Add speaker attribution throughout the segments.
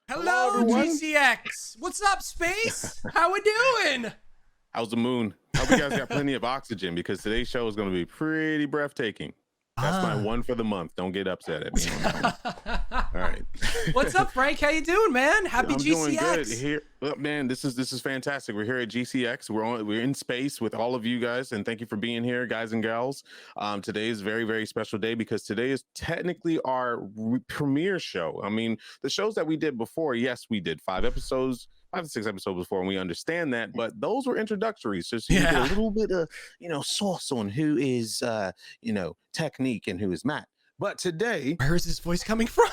Speaker 1: Hello,
Speaker 2: everyone.
Speaker 1: GCX. What's up, Space? How we doing?
Speaker 2: How's the moon? Hope you guys got plenty of oxygen because today's show is going to be pretty breathtaking. That's my one for the month. Don't get upset at me on that one. All right.
Speaker 1: What's up, Frank? How you doing, man? Happy
Speaker 2: I'm
Speaker 1: GCX.
Speaker 2: doing good. Here, man, this is fantastic. We're here at GCX. We're in space with all of you guys, and thank you for being here, guys and gals. Today is a very, very special day because today is technically our premiere show. I mean, the shows that we did before, yes, we did 5 to 6 episodes before, and we understand that, but those were introductories. So you get a little bit of, sauce on who is, Technique and who is Matt. But today,
Speaker 1: where is this voice coming from?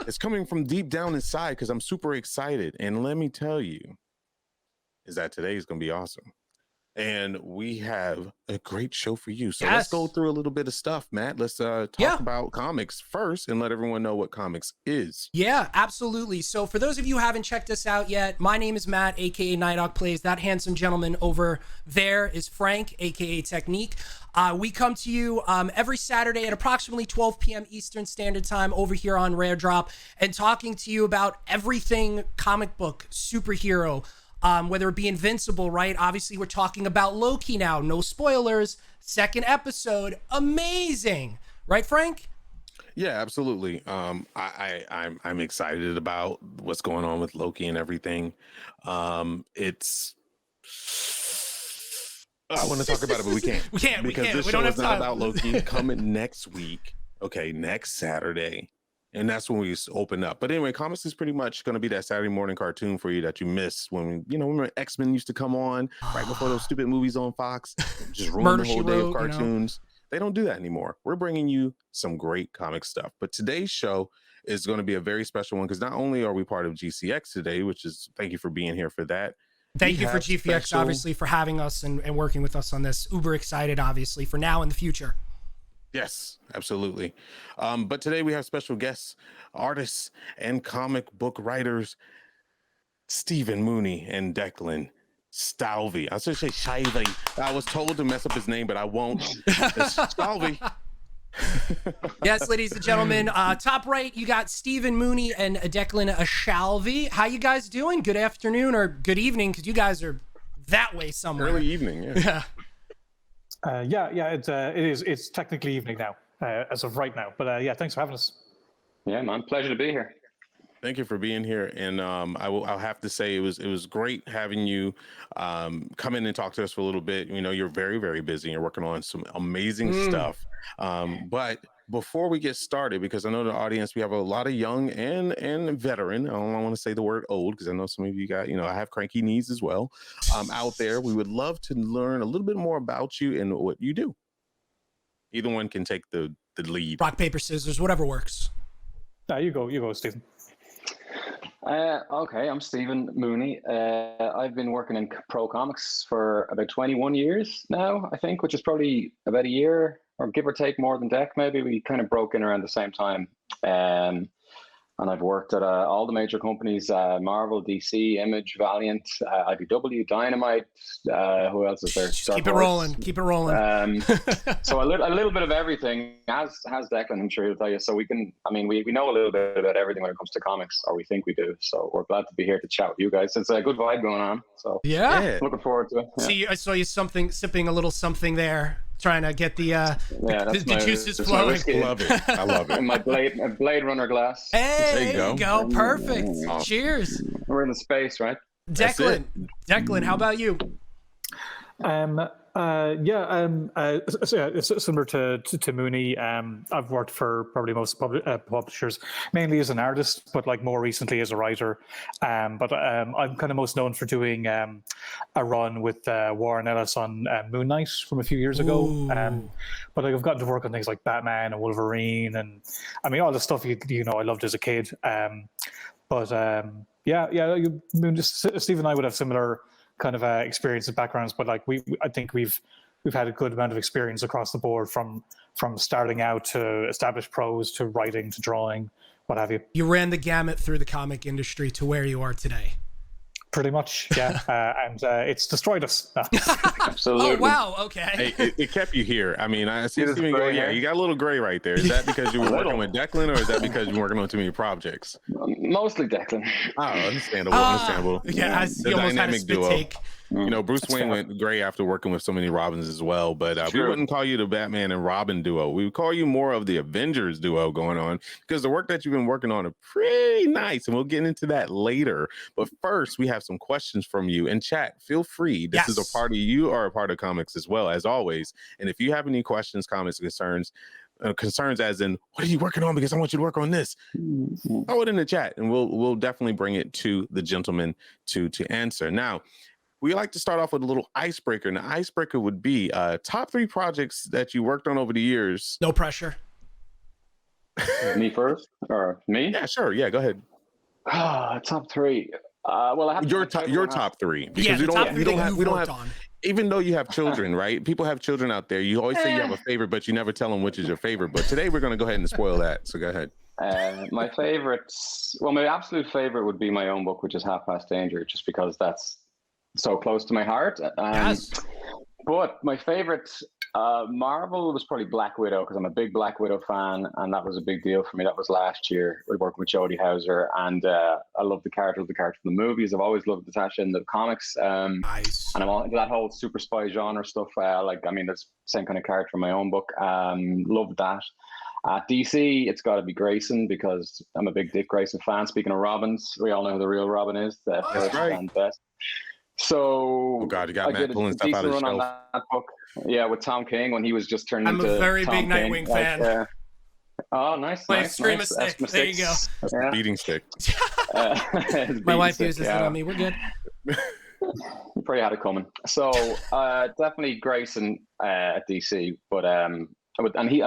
Speaker 2: It's coming from deep down inside because I'm super excited. And let me tell you, is that today is going to be awesome. And we have a great show for you. So let's go through a little bit of stuff, Matt. Let's talk about Commix first and let everyone know what Commix is.
Speaker 1: Yeah, absolutely. So for those of you who haven't checked us out yet, my name is Matt, aka Night Hawk Plays. That handsome gentleman over there is Frank, aka Technique. We come to you every Saturday at approximately 12 p.m. Eastern Standard Time over here on Rare Drop and talking to you about everything comic book, superhero, whether it be Invincible, right? Obviously, we're talking about Loki now. No spoilers. Second episode. Amazing. Right, Frank?
Speaker 2: Yeah, absolutely. I'm excited about what's going on with Loki and everything. I want to talk about it, but we can't.
Speaker 1: We can't.
Speaker 2: This
Speaker 1: we
Speaker 2: show
Speaker 1: don't
Speaker 2: is
Speaker 1: have
Speaker 2: not
Speaker 1: time.
Speaker 2: about Loki. Coming next week. Okay, next Saturday. And that's when we open up. But anyway, Comics is pretty much going to be that Saturday morning cartoon for you that you missed when, remember X-Men used to come on right before those stupid movies on Fox, just ruin the whole day of cartoons. They don't do that anymore. We're bringing you some great comic stuff. But today's show is going to be a very special one because not only are we part of GCX today, which is, thank you for being here for that.
Speaker 1: Thank you for GCX, obviously, for having us and working with us on this. Uber excited, obviously, for now and the future.
Speaker 2: Yes, absolutely. But today we have special guests, artists and comic book writers, Stephen Mooney and Declan Shalvey. I was going to say Shalvey. I was told to mess up his name, but I won't. It's Shalvey.
Speaker 1: Yes, ladies and gentlemen. Top right, you got Stephen Mooney and Declan Shalvey. How you guys doing? Good afternoon or good evening, because you guys are that way somewhere.
Speaker 2: Early evening, yeah.
Speaker 3: It's technically evening now, as of right now. But thanks for having us.
Speaker 4: Yeah, man, pleasure to be here.
Speaker 2: Thank you for being here, and I'll have to say it was great having you come in and talk to us for a little bit. You're very, very busy. And you're working on some amazing stuff. But before we get started, because I know the audience, we have a lot of young and veteran. I don't want to say the word old because I know some of you got, I have cranky knees as well. Out there, we would love to learn a little bit more about you and what you do. Either one can take the lead.
Speaker 1: Rock, paper, scissors, whatever works.
Speaker 3: You go, Stephen.
Speaker 4: Okay, I'm Stephen Mooney. I've been working in Pro Comics for about 21 years now, I think, which is probably about a year or give or take more than Deck. Maybe we kind of broke in around the same time. And I've worked at all the major companies, Marvel, DC, Image, Valiant, IDW, Dynamite. Who else is there?
Speaker 1: Keep it rolling.
Speaker 4: So a little bit of everything, as Declan, I'm sure he'll tell you. So we know a little bit about everything when it comes to comics, or we think we do. So we're glad to be here to chat with you guys. It's a good vibe going on. So looking forward to it. Yeah.
Speaker 1: See, I saw you sipping a little something there, trying to get the juices flowing.
Speaker 2: Love it. I love it.
Speaker 4: And my Blade Runner glass.
Speaker 1: Hey, there you go. Perfect.
Speaker 2: Awesome.
Speaker 1: Cheers.
Speaker 4: We're in the space, right?
Speaker 1: Declan, how about you?
Speaker 3: Similar to Mooney. I've worked for probably most publishers, mainly as an artist, but like more recently as a writer. But I'm kind of most known for doing a run with Warren Ellis on Moon Knight from a few years ago. But I've gotten to work on things like Batman and Wolverine, and all the stuff you know I loved as a kid. Steve and I would have similar kind of experience and backgrounds, but like I think we've had a good amount of experience across the board from starting out to established pros to writing to drawing, what have you.
Speaker 1: You ran the gamut through the comic industry to where you are today.
Speaker 3: Pretty much, yeah. And it's destroyed us.
Speaker 4: Absolutely.
Speaker 1: Oh wow, okay.
Speaker 2: Hey, it kept you here. I mean, I see
Speaker 4: It is
Speaker 2: Steven go,
Speaker 4: gray
Speaker 2: yeah,
Speaker 4: hair.
Speaker 2: you got a little gray right there. Is that because you were
Speaker 4: A
Speaker 2: working
Speaker 4: little.
Speaker 2: with Declan, or is that because you're working on too many projects?
Speaker 4: Mostly Declan.
Speaker 2: Oh, understandable.
Speaker 1: Yeah,
Speaker 2: The
Speaker 1: he almost had a
Speaker 2: dynamic
Speaker 1: spit
Speaker 2: duo.
Speaker 1: take.
Speaker 2: You know, Bruce
Speaker 3: That's
Speaker 2: Wayne
Speaker 3: fair.
Speaker 2: went gray after working with so many Robins as well, but we
Speaker 4: True.
Speaker 2: wouldn't call you the Batman and Robin duo. We would call you more of the Avengers duo going on, because the work that you've been working on are pretty nice, and we'll get into that later. But first, we have some questions from you in chat. Feel free. This is a
Speaker 1: Yes.
Speaker 2: party. You are a part of Commix as well, as always. And if you have any questions, comments, concerns as in, what are you working on? Because I want you to work on this. Throw it in the chat, and we'll definitely bring it to the gentleman to answer. Now, we like to start off with a little icebreaker, and the icebreaker would be top 3 projects that you worked on over the years.
Speaker 1: No pressure.
Speaker 4: Me first, or me?
Speaker 2: Yeah, sure. Yeah, go ahead.
Speaker 4: Top 3. Well, I have
Speaker 2: Your
Speaker 4: to
Speaker 2: top 3, because
Speaker 1: Yeah, the top three that you've worked
Speaker 2: have.
Speaker 1: on.
Speaker 2: Even though you have children, right? People have children out there. You always say you have a favorite, but you never tell them which is your favorite. But today we're going to go ahead and spoil that. So go ahead.
Speaker 4: My favorites. Well, my absolute favorite would be my own book, which is Half Past Danger, just because that's so close to my heart.
Speaker 1: Yes.
Speaker 4: But my favorite Marvel was probably Black Widow, because I'm a big Black Widow fan, and that was a big deal for me. That was last year. We worked with Jodie Hauser, and I love the character from the movies. I've always loved Natasha in the comics,
Speaker 1: Nice.
Speaker 4: and I'm all into that whole super spy genre stuff. That's the same kind of character in my own book. Love that. At DC, it's got to be Grayson, because I'm a big Dick Grayson fan. Speaking of Robins, we all know who the real Robin is, the first
Speaker 2: right.
Speaker 4: and best. So,
Speaker 2: Oh God, you got
Speaker 4: I
Speaker 2: Matt
Speaker 4: did a
Speaker 2: pulling stuff out
Speaker 4: decent
Speaker 2: of the
Speaker 4: run on
Speaker 2: shelf.
Speaker 4: that book. Yeah, with Tom King when he was just turned
Speaker 1: I'm
Speaker 4: into
Speaker 1: a very
Speaker 4: Tom
Speaker 1: big
Speaker 4: King.
Speaker 1: Nightwing fan.
Speaker 4: Oh, nice.
Speaker 1: My
Speaker 4: nice,
Speaker 1: extreme
Speaker 4: nice.
Speaker 1: stick.
Speaker 4: That's
Speaker 1: There you go.
Speaker 2: That's the beating stick.
Speaker 1: My wife uses it on me. We're good.
Speaker 4: You probably had it coming. So definitely Grayson at DC, but and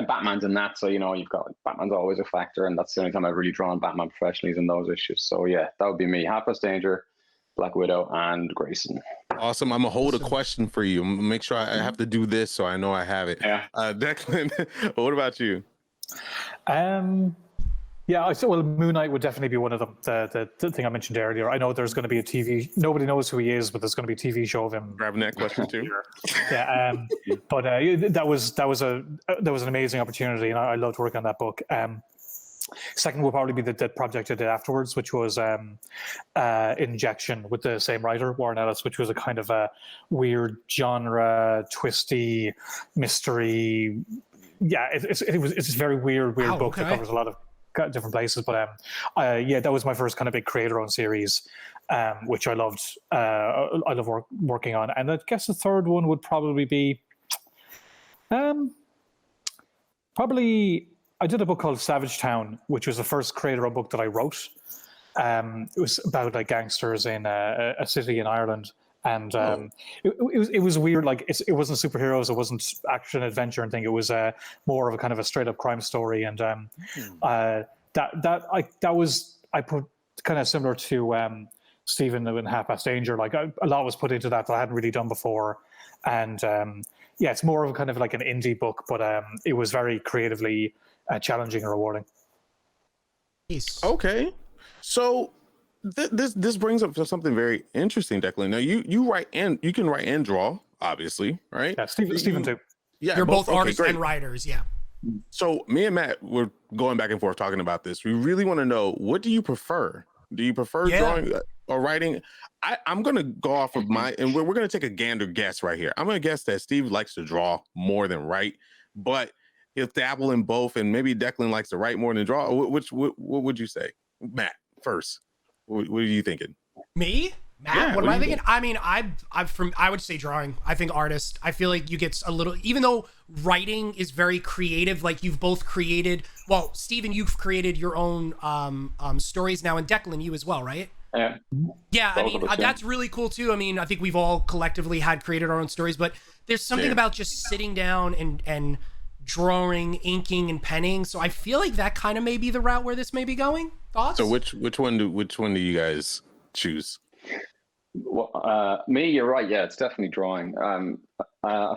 Speaker 4: Batman's in that, so you've got Batman's always a factor, and that's the only time I've really drawn Batman professionally is in those issues. So yeah, that would be me. Half Past Danger, Black Widow, and Grayson.
Speaker 2: Awesome. I'm gonna hold a question for you. I'm gonna make sure I have to do this so I know I have it.
Speaker 4: Yeah.
Speaker 2: Declan, what about you?
Speaker 3: Yeah, Moon Knight would definitely be one of them. The thing I mentioned earlier. I know there's going to be a TV. Nobody knows who he is, but there's going to be a TV show of him.
Speaker 2: Grabbing that question too.
Speaker 3: Yeah, but that was an amazing opportunity, and I loved working on that book. Second will probably be the project I did afterwards, which was Injection with the same writer, Warren Ellis, which was a kind of a weird genre, twisty mystery. Yeah, it's a very weird book
Speaker 1: okay.
Speaker 3: that covers a lot of different places. But that was my first kind of big creator-owned series, which I loved. I love working on, and I guess the third one would probably be, probably I did a book called Savage Town, which was the first creator-owned book that I wrote. It was about like gangsters in a city in Ireland. And it was weird. Like it wasn't superheroes, it wasn't action adventure and thing. It was more of a kind of a straight up crime story. And I put kind of similar to Stephen in Half Past Danger. Like a lot was put into that I hadn't really done before. And it's more of a kind of like an indie book, but it was very creatively challenging and rewarding.
Speaker 1: Peace.
Speaker 2: Okay, so. This brings up something very interesting, Declan. Now you write and you can write and draw, obviously, right?
Speaker 3: Yeah, Stephen too.
Speaker 2: Yeah,
Speaker 1: You're both artists
Speaker 2: great.
Speaker 1: and writers, yeah.
Speaker 2: So me and Matt were going back and forth talking about this. We really want to know, what do you prefer? Do you prefer drawing or writing? I'm going to go off of and we're going to take a gander guess right here. I'm going to guess that Steve likes to draw more than write, but he'll dabble in both, and maybe Declan likes to write more than draw. What would you say, Matt? First. What are you thinking?
Speaker 1: Me? Matt?
Speaker 2: Yeah,
Speaker 1: what am I thinking? I mean, I would say drawing. I think artist. I feel like you get a little, even though writing is very creative, like you've both created, well, Stephen, you've created your own stories now, and Declan, you as well, right?
Speaker 4: Yeah.
Speaker 1: Yeah, I mean, that's really cool too. I mean, I think we've all collectively had created our own stories, but there's something about just sitting down and drawing, inking, and penning. So I feel like that kind of may be the route where this may be going. Thoughts?
Speaker 2: So which one do you guys choose?
Speaker 4: Well, me, you're right. Yeah, it's definitely drawing. I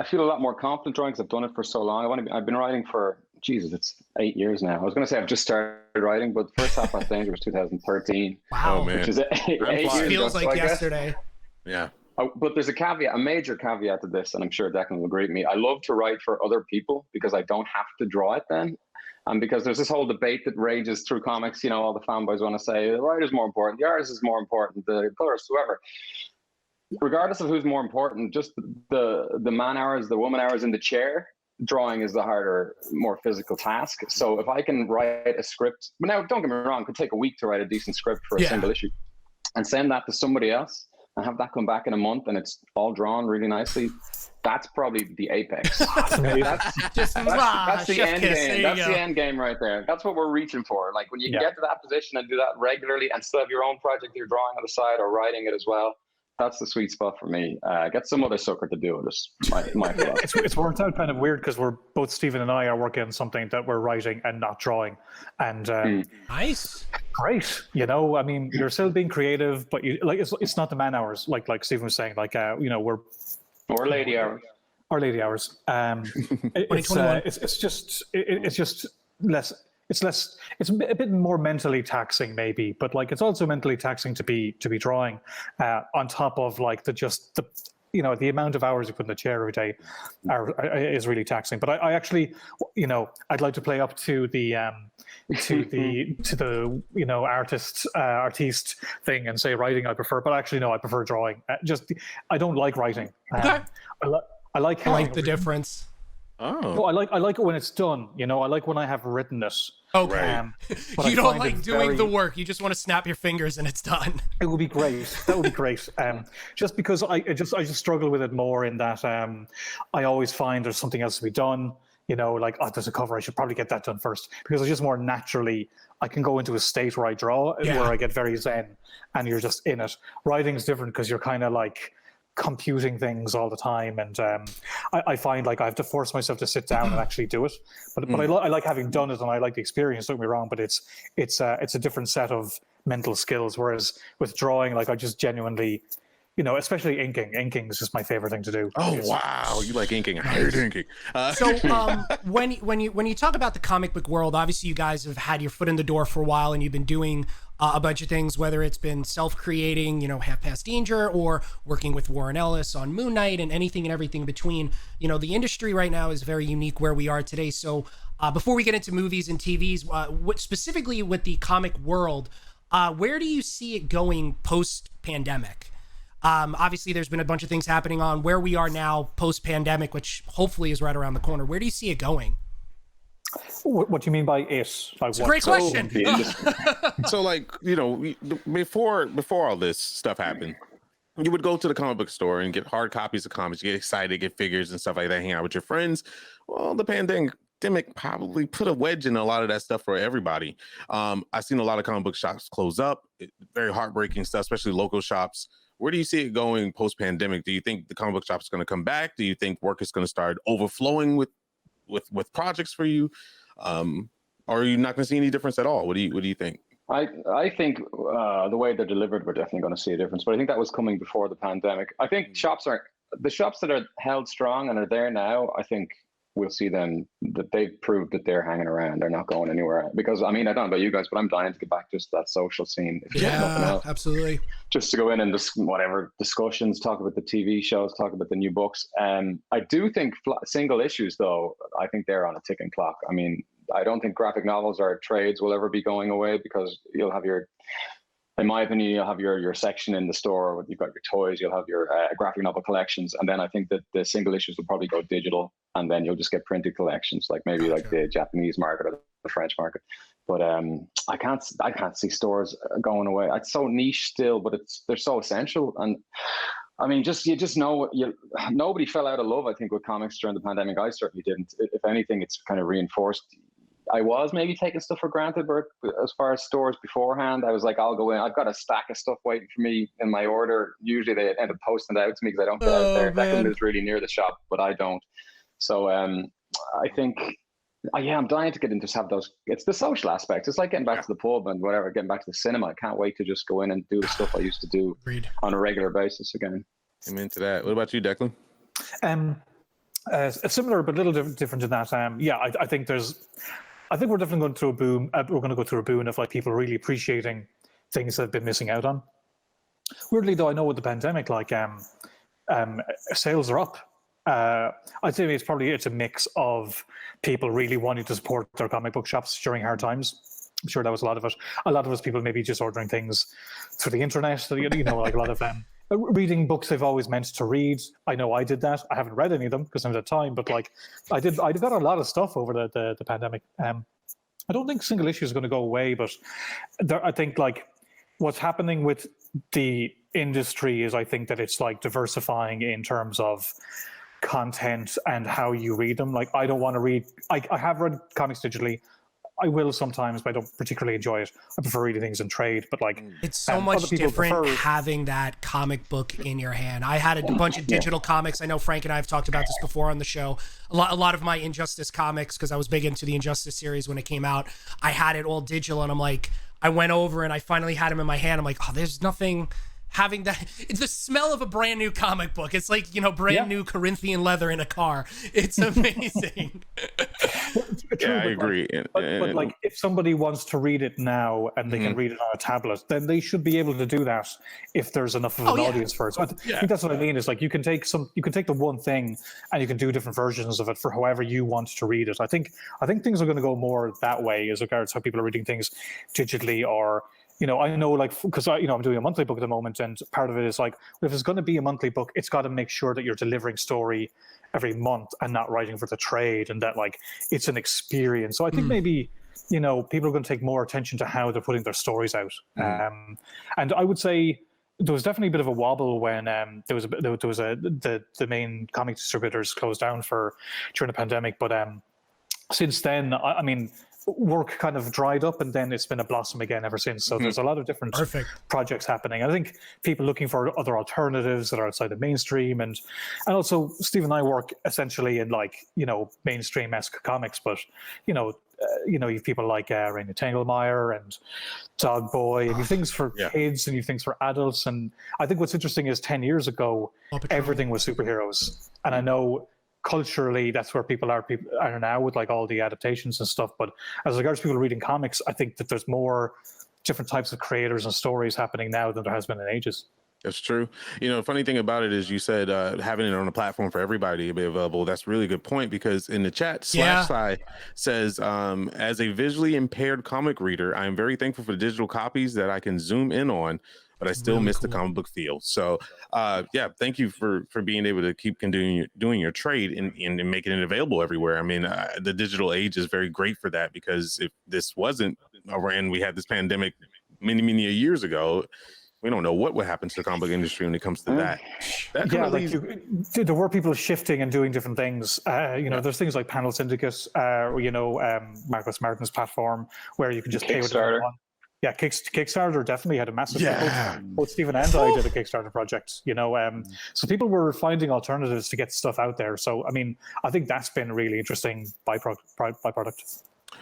Speaker 4: feel a lot more confident drawing because I've done it for so long. I've been writing for Jesus, it's 8 years now. I was going to say I've just started writing, but the first Half-Past Danger was 2013.
Speaker 1: Wow,
Speaker 2: Oh, man.
Speaker 4: Which is eight years ago.
Speaker 1: feels like
Speaker 4: So I guess-
Speaker 1: yesterday.
Speaker 2: Yeah.
Speaker 4: But there's a caveat, a major caveat to this, and I'm sure Declan will agree with me. I love to write for other people because I don't have to draw it then. And because there's this whole debate that rages through comics, you know, all the fanboys want to say the writer's more important, the artist is more important, the colorist, whoever. Regardless of who's more important, just the man hours, the woman hours in the chair, drawing is the harder, more physical task. So if I can write a script, but now don't get me wrong, it could take a week to write a decent script for a single issue and send that to somebody else and have that come back in a month and it's all drawn really nicely. That's probably the apex. that's the end game. That's the end game right there. That's what we're reaching for. Like when you can get to that position and do that regularly and still have your own project you're drawing on the side or writing it as well. That's the sweet spot for me. Get some other sucker to do it. Is my philosophy.
Speaker 3: It's worked out kind of weird because we're both Stephen and I are working on something that we're writing and not drawing, and
Speaker 1: Nice.
Speaker 3: great. You know, I mean, you're still being creative, but you like it's not the man hours like Stephen was saying. Like you know, we're
Speaker 4: Or lady hours.
Speaker 3: our lady hours. It's just less. It's a bit more mentally taxing maybe, but like it's also mentally taxing to be drawing on top of like the amount of hours you put in the chair every day is really taxing. But I actually, you know, I'd like to play up to the you know, artiste thing and say writing I prefer, but actually no, I prefer drawing. I don't like writing.
Speaker 1: Okay.
Speaker 3: I like
Speaker 1: the difference.
Speaker 2: Oh.
Speaker 3: No, I like it when it's done. You know, I like when I have written it.
Speaker 1: Okay.
Speaker 3: But
Speaker 1: You
Speaker 3: I
Speaker 1: don't
Speaker 3: find
Speaker 1: like
Speaker 3: it
Speaker 1: doing the work. You just want to snap your fingers and it's done.
Speaker 3: It would be great. That would be great. Just because I just struggle with it more in that I always find there's something else to be done. You know, like, oh, there's a cover. I should probably get that done first because it's just more naturally. I can go into a state where I draw, where I get very zen, and you're just in it. Writing's different because you're kind of like computing things all the time, and I find like I have to force myself to sit down and actually do it. But I like having done it, and I like the experience. Don't get me wrong, but it's a different set of mental skills. Whereas with drawing, like I just genuinely, you know, especially inking. Inking is just my favorite thing to do.
Speaker 2: Oh wow, you like inking? I hate inking.
Speaker 1: So when you talk about the comic book world, obviously you guys have had your foot in the door for a while, and you've been doing a bunch of things, whether it's been self-creating, you know, Half-Past Danger, or working with Warren Ellis on Moon Knight, and anything and everything between. You know, the industry right now is very unique where we are today. So before we get into movies and TVs, what specifically with the comic world, where do you see it going post-pandemic? Obviously, there's been a bunch of things happening on where we are now post-pandemic, which hopefully is right around the corner. Where do you see it going?
Speaker 3: What do you mean by it? Like,
Speaker 1: It's a great question.
Speaker 2: So, like, you know, before all this stuff happened, you would go to the comic book store and get hard copies of comics, get excited, get figures and stuff like that, hang out with your friends. Well, the pandemic probably put a wedge in a lot of that stuff for everybody. I've seen a lot of comic book shops close up. Very heartbreaking stuff, especially local shops. Where do you see it going post-pandemic? Do you think the comic book shop is going to come back? Do you think work is going to start overflowing with projects for you? Or are you not going to see any difference at all? What do you think?
Speaker 4: I think the way they're delivered, we're definitely going to see a difference. But I think that was coming before the pandemic. I think the shops that are held strong and are there now, I think we'll see them, that they've proved that they're hanging around. They're not going anywhere. Because, I mean, I don't know about you guys, but I'm dying to get back to that social scene. If nothing else.
Speaker 1: Absolutely.
Speaker 4: Just to go in and whatever discussions, talk about the TV shows, talk about the new books. I do think single issues, though, I think they're on a ticking clock. I mean, I don't think graphic novels or trades will ever be going away because you'll have in my opinion, you'll have your section in the store. You've got your toys, you'll have your graphic novel collections. And then I think that the single issues will probably go digital, and then you'll just get printed collections, like maybe like the Japanese market or the French market. But I can't see stores going away. It's so niche still, but they're so essential. And I mean, you just know nobody fell out of love, I think, with comics during the pandemic. I certainly didn't. If anything, it's kind of reinforced. I was maybe taking stuff for granted, but as far as stores beforehand, I was like, I'll go in. I've got a stack of stuff waiting for me in my order. Usually they end up posting it out to me because I don't get out there. Declan lives really near the shop, but I don't. So I think, I'm dying to get in, just have those. It's the social aspect. It's like getting back to the pub and whatever, getting back to the cinema. I can't wait to just go in and do the stuff I used to do on a regular basis again.
Speaker 2: I'm into that. What about you, Declan?
Speaker 3: Similar, but a little different in that. Yeah, I think we're definitely going through a boom. We're going to go through a boom of like people really appreciating things they've been missing out on. Weirdly, though, I know with the pandemic, like sales are up. I'd say it's a mix of people really wanting to support their comic book shops during hard times. I'm sure that was a lot of it. A lot of us people maybe just ordering things through the internet. You know, like a lot of reading books they've always meant to read. I know I did that. I haven't read any of them because I haven't had time, but like I got a lot of stuff over the pandemic. I don't think single issue is going to go away, but I think like what's happening with the industry is I think that it's like diversifying in terms of content and how you read them. Like I don't want to read. I have read comics digitally. I will sometimes, but I don't particularly enjoy it. I prefer reading things in trade, but like
Speaker 1: it's so much different having that comic book in your hand. I had a bunch of digital comics. I know Frank and I have talked about this before on the show. A lot of my Injustice comics, because I was big into the Injustice series when it came out. I had it all digital, and I'm like, I went over and I finally had them in my hand. I'm like, oh, there's nothing. Having that, it's the smell of a brand new comic book. It's like, you know, brand new Corinthian leather in a car. It's amazing.
Speaker 2: Yeah, I agree.
Speaker 3: But like, if somebody wants to read it now and they can read it on a tablet, then they should be able to do that if there's enough of an audience for it. So I think that's what I mean. Is like you can take the one thing and you can do different versions of it for however you want to read it. I think things are going to go more that way as regards how people are reading things digitally or. You know, I know, like, because I'm doing a monthly book at the moment, and part of it is like, if it's going to be a monthly book, it's got to make sure that you're delivering story every month and not writing for the trade, and that like it's an experience. So I think maybe, you know, people are going to take more attention to how they're putting their stories out. And I would say there was definitely a bit of a wobble when the main comic distributors closed down during the pandemic, but since then, I mean. Work kind of dried up and then it's been a blossom again ever since. So there's a lot of different projects happening. I think people looking for other alternatives that are outside the mainstream and also Steve and I work essentially in like, you know, mainstream-esque comics, but you know, you have people like Raina Tengelmeyer and Dog Boy, and you have things for kids and you have things for adults. And I think what's interesting is 10 years ago, everything was superheroes. And I know culturally that's where people are now with like all the adaptations and stuff, but as regards to people reading comics, I think that there's more different types of creators and stories happening now than there has been in ages.
Speaker 2: That's true. You know, the funny thing about it is you said having it on a platform for everybody to be available. That's a really good point because in the chat, Slash says, as a visually impaired comic reader, I am very thankful for the digital copies that I can zoom in on, but I still miss the comic book feel. So, thank you for being able to keep doing your trade and making it available everywhere. I mean, the digital age is very great for that because if this wasn't around, we had this pandemic many years ago. We don't know what would happen to the comic book industry when it comes to that.
Speaker 3: There were people shifting and doing different things. You know, there's things like Panel Syndicate, or Marcus Martin's platform where you can just pay with it. Yeah, Kickstarter definitely had a massive. Both Stephen and I did a Kickstarter project. You know, so people were finding alternatives to get stuff out there. So I mean, I think that's been a really interesting byproduct.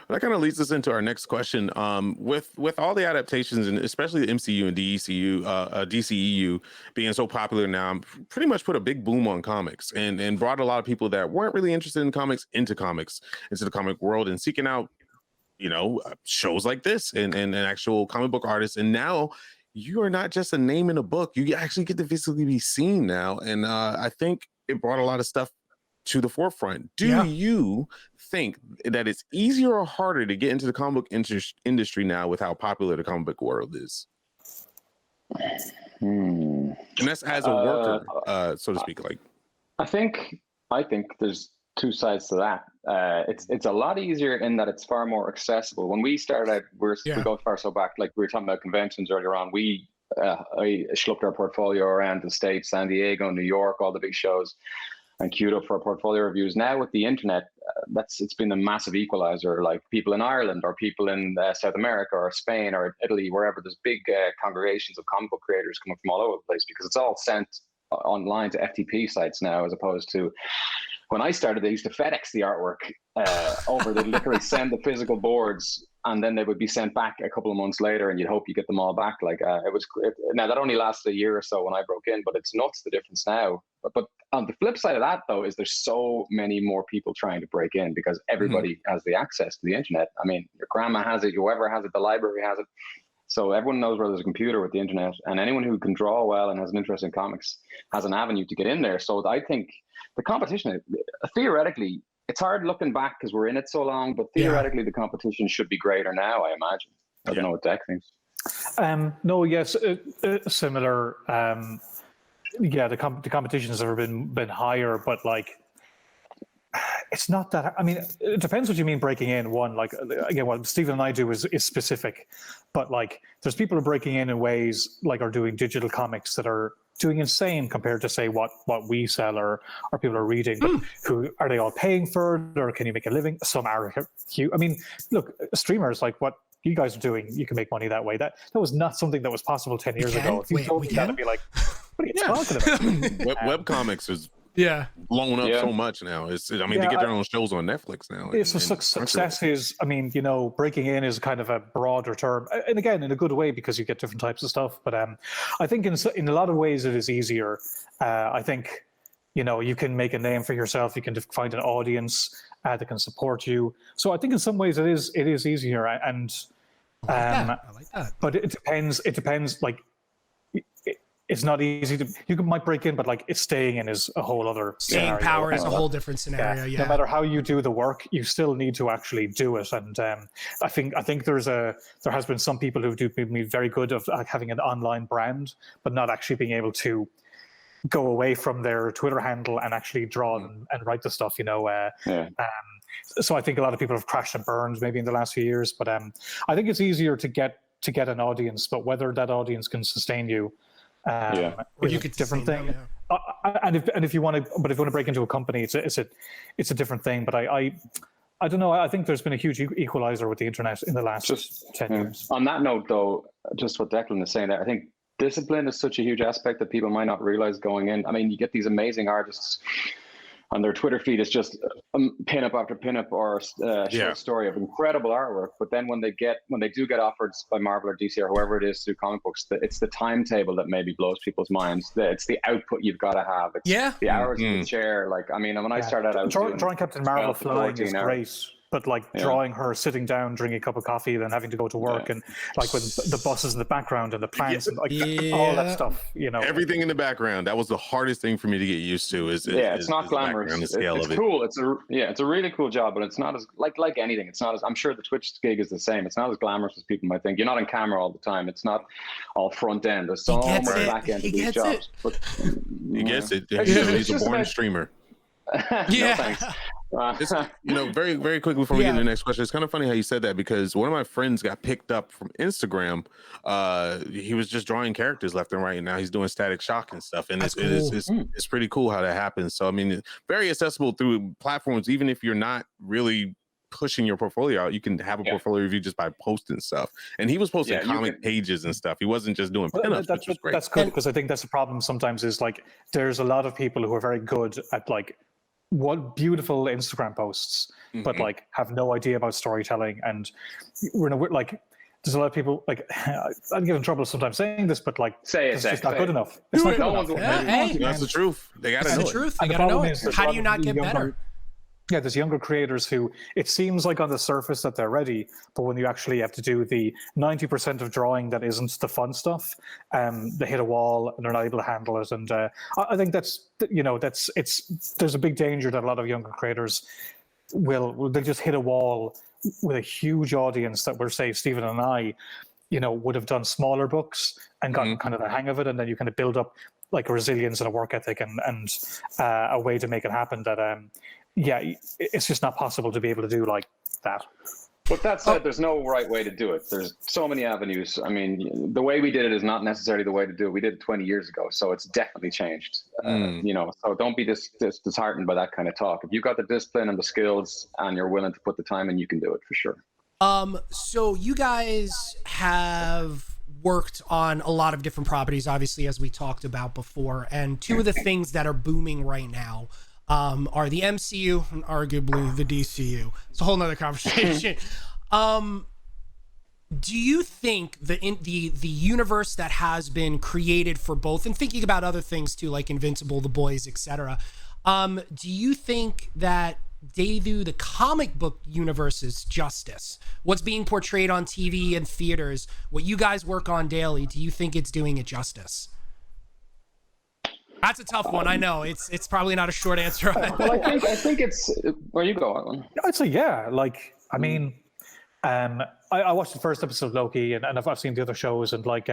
Speaker 2: That kind of leads us into our next question. With all the adaptations and especially the MCU and DCEU being so popular now, pretty much put a big boom on comics and brought a lot of people that weren't really interested in comics into the comic world and seeking out, you know, shows like this and actual comic book artists. And now you are not just a name in a book; you actually get to physically be seen now. And I think it brought a lot of stuff to the forefront. Do you think that it's easier or harder to get into the comic book industry now with how popular the comic book world is? And that's as a worker, so to speak. Like,
Speaker 4: I think there's two sides to that. It's a lot easier in that it's far more accessible. When we started out, we go far so back, like we were talking about conventions earlier on. I schlepped our portfolio around the States, San Diego, New York, all the big shows, and queued up for portfolio reviews. Now with the internet, it's been a massive equalizer. Like people in Ireland or people in South America or Spain or Italy, wherever, there's big congregations of comic book creators coming from all over the place because it's all sent online to FTP sites now, as opposed to when I started, they used to FedEx the artwork over. They literally send the physical boards and then they would be sent back a couple of months later, and you'd hope you get them all back. Like now that only lasted a year or so when I broke in, but it's nuts the difference now. But on the flip side of that, though, is there's so many more people trying to break in because everybody has the access to the internet. I mean, your grandma has it, whoever has it, the library has it. So everyone knows where there's a computer with the internet, and anyone who can draw well and has an interest in comics has an avenue to get in there. So I think the competition, theoretically, it's hard looking back because we're in it so long, but theoretically the competition should be greater now, I imagine. I don't know what Deck thinks.
Speaker 3: No, yes, similar. The competition has never been higher, but like, it's not that. I mean, it depends what you mean breaking in. One, like, again, what Stephen and I do is specific, but like, there's people who are breaking in ways like are doing digital comics that are doing insane compared to say what we sell or people are reading. But who are they all paying for it, or can you make a living? Some are huge. I mean, look, streamers like what you guys are doing, you can make money that way. That was not something that was possible 10 years ago. If you told me that, I'd be like, what are you talking about?
Speaker 2: Webcomics is blown up so much now. They get their own shows on Netflix now.
Speaker 3: Success is, I mean, breaking in is kind of a broader term, and again, in a good way because you get different types of stuff. But I think in a lot of ways it is easier. I think you can make a name for yourself. You can find an audience that can support you. So I think in some ways it is easier. And
Speaker 1: I like that.
Speaker 3: But it depends. Like, it's not easy to. You might break in, but like, it's staying in is a whole other.
Speaker 1: Staying power is a whole different scenario. Yeah.
Speaker 3: No matter how you do the work, you still need to actually do it. And I think there has been some people who do be very good of having an online brand, but not actually being able to go away from their Twitter handle and actually draw and write the stuff. So I think a lot of people have crashed and burned maybe in the last few years. But I think it's easier to get an audience, but whether that audience can sustain you.
Speaker 1: Or you could
Speaker 3: different thing. And if you want to break into a company, it's a different thing. But I don't know. I think there's been a huge equalizer with the internet in the last 10 years.
Speaker 4: On that note, though, just what Declan is saying there, I think discipline is such a huge aspect that people might not realize going in. I mean, you get these amazing artists on their Twitter feed. It's just pinup after pinup or short story of incredible artwork. But then when they do get offered by Marvel or DC or whoever it is to do comic books, it's the timetable that maybe blows people's minds. It's the output you've got to have. It's the hours in the chair. Like, I mean, when I started out, I was
Speaker 3: drawing Captain Marvel flying is great. But like drawing her sitting down, drinking a cup of coffee, then having to go to work, and like with the buses in the background and the plants and like all that stuff,
Speaker 2: everything in the background. That was the hardest thing for me to get used to.
Speaker 4: It's not glamorous. It's cool. It's a really cool job, but it's not as like anything. It's not as, I'm sure the Twitch gig is the same. It's not as glamorous as people might think. You're not on camera all the time. It's not all front end. There's so much back end to these jobs. But
Speaker 2: he gets it. He's a born streamer.
Speaker 4: No, thanks.
Speaker 2: Very, very quickly before we get into the next question, it's kind of funny how you said that, because one of my friends got picked up from Instagram. He was just drawing characters left and right, and now he's doing Static Shock and stuff. And it's pretty cool how that happens. So I mean, it's very accessible through platforms. Even if you're not really pushing your portfolio out, you can have a portfolio review just by posting stuff. And he was posting comic pages and stuff. He wasn't just doing pinups, which was great.
Speaker 3: That's good, because I think that's the problem sometimes is like there's a lot of people who are very good at like what beautiful Instagram posts, but like have no idea about storytelling. And we're like, there's a lot of people like, I get in trouble sometimes saying this, but like, it's just not good enough. It's not good enough.
Speaker 2: That's the truth. They gotta know
Speaker 1: the truth. You gotta know it. How do you not get better?
Speaker 3: Yeah, there's younger creators who it seems like on the surface that they're ready, but when you actually have to do the 90% of drawing that isn't the fun stuff, they hit a wall and they're not able to handle it. And I think there's a big danger that a lot of younger creators they'll just hit a wall with a huge audience that we're, say, Stephen and I, would have done smaller books and gotten kind of the hang of it, and then you kind of build up like a resilience and a work ethic and a way to make it happen that it's just not possible to be able to do like that.
Speaker 4: But that said, there's no right way to do it. There's so many avenues. I mean, the way we did it is not necessarily the way to do it. We did it 20 years ago, so it's definitely changed. So don't be disheartened by that kind of talk. If you've got the discipline and the skills and you're willing to put the time in, you can do it for sure.
Speaker 1: So you guys have worked on a lot of different properties, obviously, as we talked about before. And two of the things that are booming right now are the MCU and arguably the DCU. It's a whole nother conversation. Do you think the universe that has been created for both, and thinking about other things too, like Invincible, The Boys, etc., do you think that they do the comic book universe's justice? What's being portrayed on TV and theaters, what you guys work on daily, do you think it's doing it justice? That's a tough one. I know it's probably not a short answer.
Speaker 4: Well, I think it's where you go, Alan.
Speaker 3: I'd say yeah. Like, I mean, I watched the first episode of Loki, and I've seen the other shows, and like,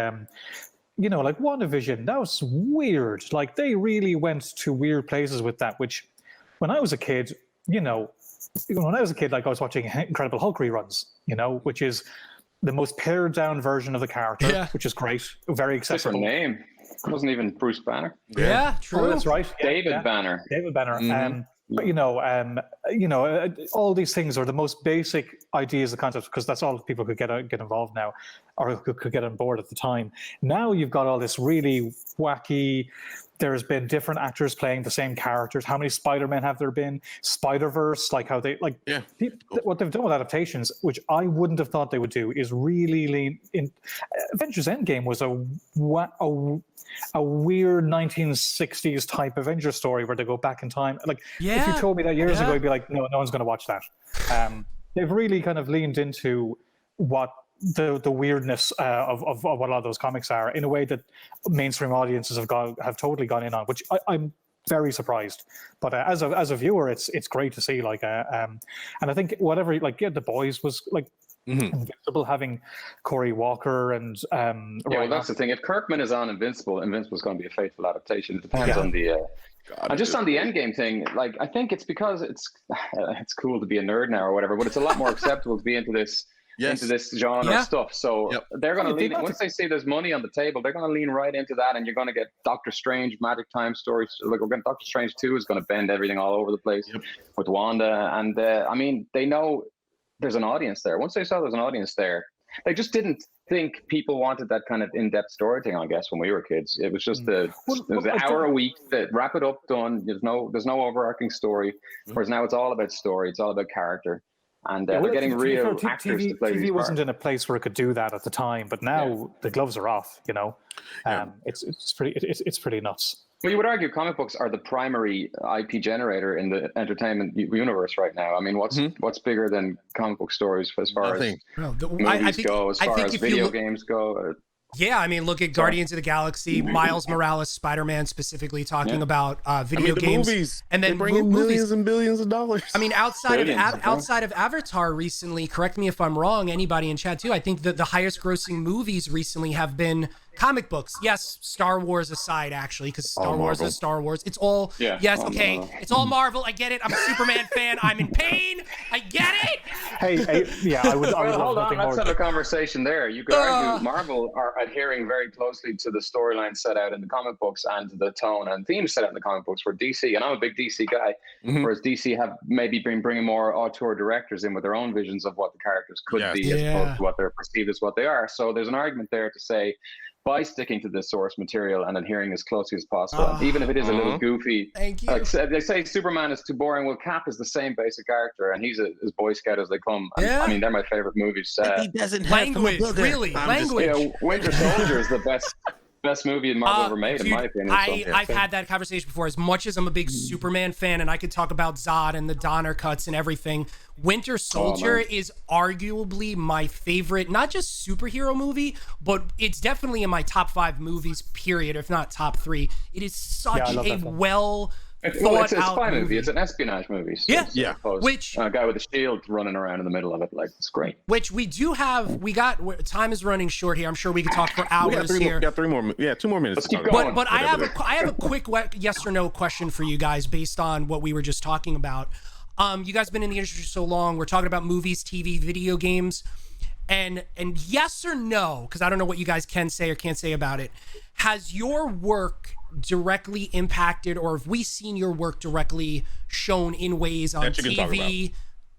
Speaker 3: you know, like WandaVision, that was weird. Like, they really went to weird places with that. Which, when I was a kid, like I was watching Incredible Hulk reruns, you know, which is the most pared down version of the character, which is great, very accessible.
Speaker 4: Different name. It wasn't even Bruce Banner.
Speaker 1: Yeah, true.
Speaker 3: Oh, that's right.
Speaker 4: David Banner.
Speaker 3: David Banner.
Speaker 2: Mm-hmm.
Speaker 3: But all these things are the most basic ideas, the concepts, because that's all people could get involved now, or could get on board at the time. Now you've got all this really wacky. There's been different actors playing the same characters. How many Spider-Men have there been? Spider-Verse, like how they what they've done with adaptations, which I wouldn't have thought they would do, is really lean in. Avengers Endgame was a weird 1960s type Avengers story where they go back in time. Like, if you told me that years ago, I'd be like, no one's going to watch that. They've really kind of leaned into what the weirdness of what a lot of those comics are, in a way that mainstream audiences have totally gone in on, which I'm very surprised. But as a viewer, it's great to see. Like, and I think whatever, like, The Boys was like. Invincible, having Corey Walker and
Speaker 4: well, that's the thing. If Kirkman is on Invincible's going to be a faithful adaptation. It depends on the and just on the Endgame thing. Like, I think it's because it's cool to be a nerd now or whatever, but it's a lot more acceptable to be into this genre stuff. So they're going to lean, once they see there's money on the table, they're going to lean right into that, and you're going to get Doctor Strange Magic Time stories. Like, we're getting Doctor Strange 2 is going to bend everything all over the place with Wanda, and I mean, they know there's an audience there. Once they saw there's an audience there, they just didn't think people wanted that kind of in-depth storytelling, I guess, when we were kids. It was just it was an hour a week that wrap it up, done. There's no overarching story. Whereas now it's all about story, it's all about character. And they're getting real actors to play these
Speaker 3: TV wasn't in a place where it could do that at the time, but now the gloves are off, you know. It's pretty nuts.
Speaker 4: Well, you would argue comic books are the primary IP generator in the entertainment universe right now. I mean, what's bigger than comic book stories as far as movies go, as far as video games go?
Speaker 1: Yeah, I mean, look at Guardians of the Galaxy, Miles Morales, Spider-Man specifically talking about video games,
Speaker 2: movies.
Speaker 1: And then
Speaker 2: bring in millions and billions of dollars.
Speaker 1: I mean, outside of Avatar recently, correct me if I'm wrong, anybody in chat too, I think that the highest grossing movies recently have been comic books. Yes, Star Wars aside, actually, because Star Wars is Star Wars. It's all it's all Marvel. I get it. I'm a Superman fan. I'm in pain. I get it.
Speaker 3: I would
Speaker 4: hold on. Let's have a conversation there. You could argue Marvel are adhering very closely to the storyline set out in the comic books and the tone and theme set out in the comic books. Where DC, and I'm a big DC guy, whereas DC have maybe been bringing more auteur directors in with their own visions of what the characters could be, as opposed to what they're perceived as what they are. So there's an argument there to say, by sticking to the source material and adhering as closely as possible, even if it is a little goofy.
Speaker 1: Thank you.
Speaker 4: Like, they say Superman is too boring. Well, Cap is the same basic character, and he's as Boy Scout as they come. And, I mean, they're my favorite movies.
Speaker 2: He doesn't have
Speaker 1: language, really. Language.
Speaker 4: Winter Soldier is the best movie Marvel ever made, in my opinion.
Speaker 1: I've had that conversation before. As much as I'm a big Superman fan, and I could talk about Zod and the Donner cuts and everything, Winter Soldier is arguably my favorite, not just superhero movie, but it's definitely in my top 5 movies, period, if not top 3. It is such a
Speaker 4: it's a spy movie. It's an espionage movie. So
Speaker 1: Which
Speaker 4: a guy with a shield running around in the middle of it, like, it's great.
Speaker 1: Which we do have. Time is running short here. I'm sure we could talk for hours here.
Speaker 2: We got 2 more minutes.
Speaker 4: Let's keep going.
Speaker 1: But I have a quick yes or no question for you guys based on what we were just talking about. You guys have been in the industry so long. We're talking about movies, TV, video games, and yes or no, because I don't know what you guys can say or can't say about it. Has your work directly impacted, or have we seen your work directly shown in ways on TV?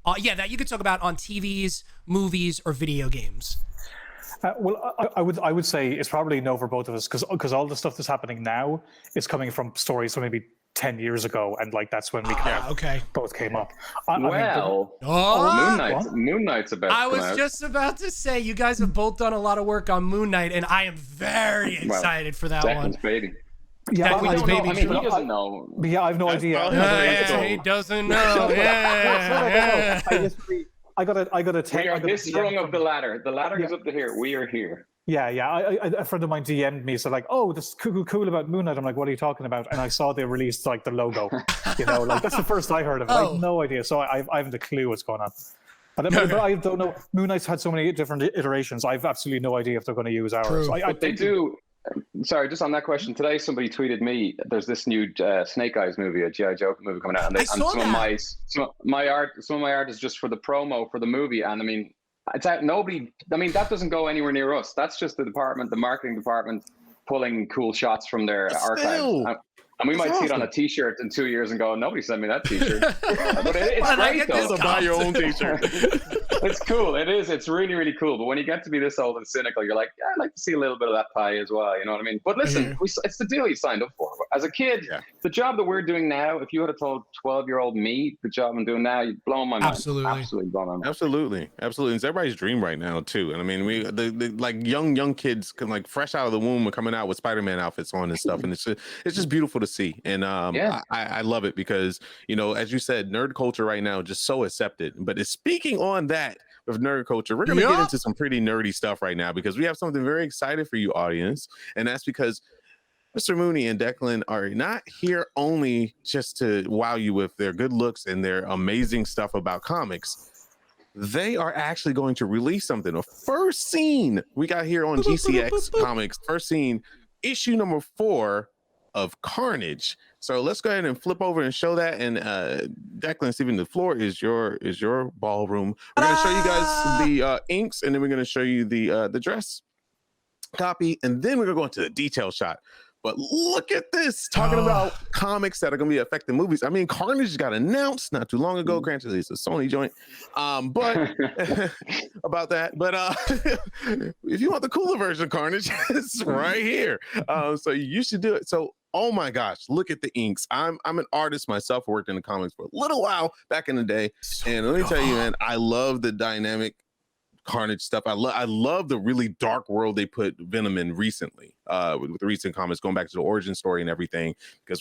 Speaker 1: That you could talk about on TVs, movies, or video games.
Speaker 3: Well, I would say it's probably no for both of us, because all the stuff that's happening now is coming from stories from maybe 10 years ago, and like that's when we kind of both came up.
Speaker 4: Moon Knight's about to
Speaker 1: I was
Speaker 4: come out.
Speaker 1: just about to say, you guys have both done a lot of work on Moon Knight, and I am very excited for that
Speaker 4: Declan's
Speaker 1: one.
Speaker 4: baby.
Speaker 3: Yeah,
Speaker 1: Declan's
Speaker 4: I
Speaker 1: baby.
Speaker 4: mean, he doesn't know.
Speaker 3: Yeah, I have no idea.
Speaker 1: He doesn't know. Yeah.
Speaker 3: I got to take.
Speaker 4: We are this rung of the ladder. The ladder is up to here. We are here.
Speaker 3: Yeah. A friend of mine DM'd me, so like, oh, this is cool about Moon Knight. I'm like, what are you talking about? And I saw they released like the logo. Like that's the first I heard of it. I have no idea. So I haven't a clue what's going on. But I don't know. Moon Knight's had so many different iterations. I've absolutely no idea if they're going to use ours.
Speaker 4: They do. Sorry, just on that question. Today, somebody tweeted me. There's this new Snake Eyes movie, a G.I. Joe movie coming out, and some of my art is just for the promo for the movie. And I mean, it's out. That doesn't go anywhere near us. That's just the marketing department, pulling cool shots from their archives. And we might see it on a T-shirt in 2 years and go, nobody sent me that T-shirt. But it's great, though.
Speaker 2: So buy your own T-shirt.
Speaker 4: It's cool. It is. It's really, really cool. But when you get to be this old and cynical, you're like, yeah, I'd like to see a little bit of that pie as well. You know what I mean? But listen, it's the deal you signed up for. As a kid, the job that we're doing now, if you had told 12-year-old me the job I'm doing now, you'd blow my mind. Absolutely blow my mind.
Speaker 2: Absolutely. It's everybody's dream right now too. And I mean, the like young kids can like fresh out of the womb are coming out with Spider-Man outfits on and stuff, and it's just beautiful to see. And I love it because as you said, nerd culture right now is just so accepted. But speaking on that of nerd culture, we're gonna get into some pretty nerdy stuff right now because we have something very excited for you, audience, and that's because Mr. Mooney and Declan are not here only just to wow you with their good looks and their amazing stuff about comics. They are actually going to release something. The first scene we got here on GCX Comics, first scene, issue number 4 of Carnage. So let's go ahead and flip over and show that. And Declan, Steven, the floor is your ballroom. We're going to show you guys the inks, and then we're going to show you the dress copy, and then we're going to go into the detail shot. But look at this, talking about comics that are going to be affecting movies. I mean, Carnage got announced not too long ago. Granted, it's a Sony joint, but about that. But if you want the cooler version of Carnage, it's right here. So you should do it. So, oh my gosh, look at the inks. I'm an artist myself. Worked in the comics for a little while back in the day, and let me tell you, man, I love the dynamic Carnage stuff. I love the really dark world they put Venom in recently with the recent comics, going back to the origin story and everything, because